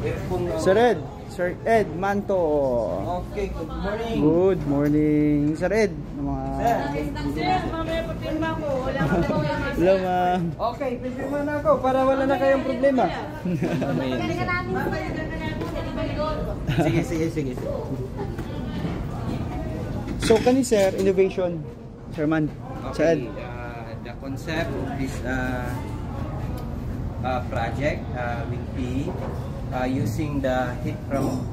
Earphone na. Sir Ed Manto. Okay, good morning. Good morning, Sir Ed. Mga... Sir, mamaya papirma ko. Wala ko na Hello, ma'am. Okay, pipirma na ako para wala na kayong problema. Sige. So, kani sir, innovation, Sir Man. Sir Ed. Okay, the concept of this project will be using the heat from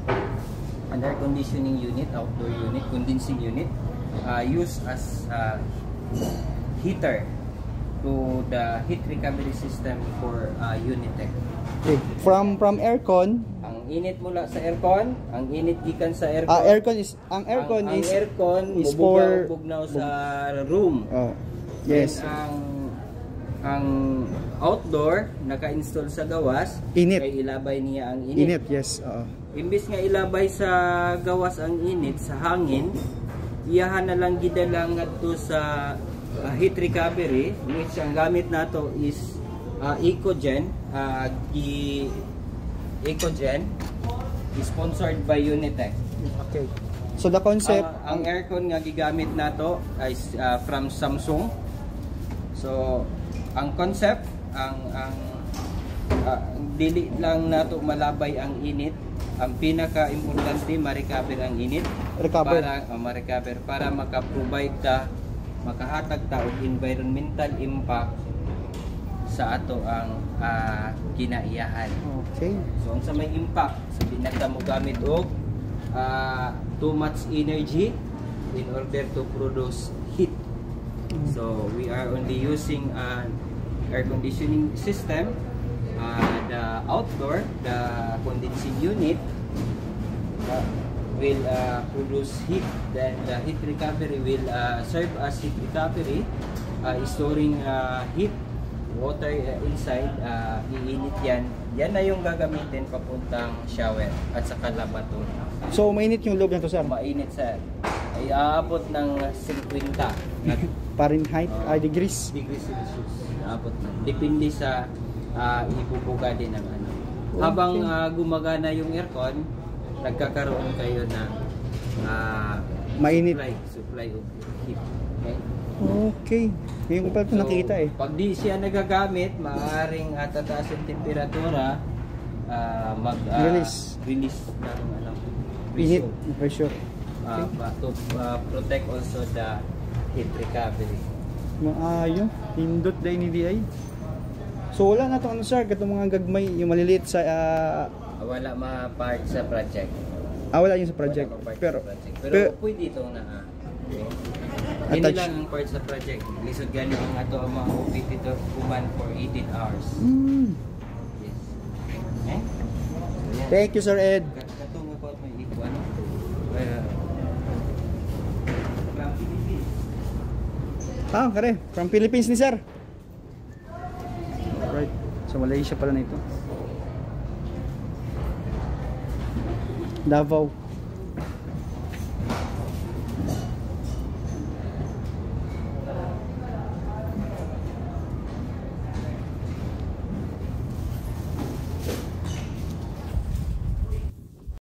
an air conditioning unit, outdoor unit, condensing unit, used as heater to the heat recovery system for Unitech. Okay. From aircon. Ang init mula sa aircon, ang init gikan sa aircon. Ang aircon is for bugnaw sa room. Oh. Yes. And ang outdoor naka-install sa gawas, Init. kay ilabay niya ang init. Yes. Imbis nga ilabay sa gawas ang init sa hangin, iyahan na lang gidala ngadto sa heat recovery, which ang gamit nato is Ecogen. Ecogen is sponsored by Unitech. Okay. So the concept, Ang aircon nga gigamit nato is from Samsung. So ang concept, ang dili lang nato malabay ang init. Ang pinaka-importante ma-recover ang init para maka-provide ta, makahatag ta og environmental impact sa ato ang kinaiyahan. okay. So ang sa may impact, sabi na mo gamit og too much energy in order to produce heat. So we are only using an air conditioning system, the outdoor, the condensing unit will produce heat. Then the heat recovery will serve as heat recovery, storing heat, water inside, iinit yan. Yan na yung gagamitin papuntang shower at saka lavatory. So mainit yung loob nito, sir? Mainit, sir. Ay aabot ng 50 Fahrenheit, degrees. degrees Celsius. Aabot na. Depende sa ibubuga din ng ano. Habang gumagana yung aircon, nagkakaroon kayo ng Mainit. supply of heat. Okay? Okay. Ngayon ko pala ito nakikita eh. Pag di siya nagagamit, maaaring tataas yung temperatura, Release ng init, pressure. to protect also the heat recovery. Maayo, pindot dahil ni DI. So wala na ito ano, sir, katong mga gagmay, yung maliliit sa Wala ma-part sa project. wala yung sa project. Wala ma-part Pero sa project. Pero pwede ito na okay. Hindi Attach. lang ang part sa project. Lisod gani ang ato ang mga competitor kuman for 18 hours. Yes. Okay? So, yan. Thank you, Sir Ed. Katong ako at may ikuan. Kare, from Philippines ni sir. Right. So Malaysia pala na ito. Davao.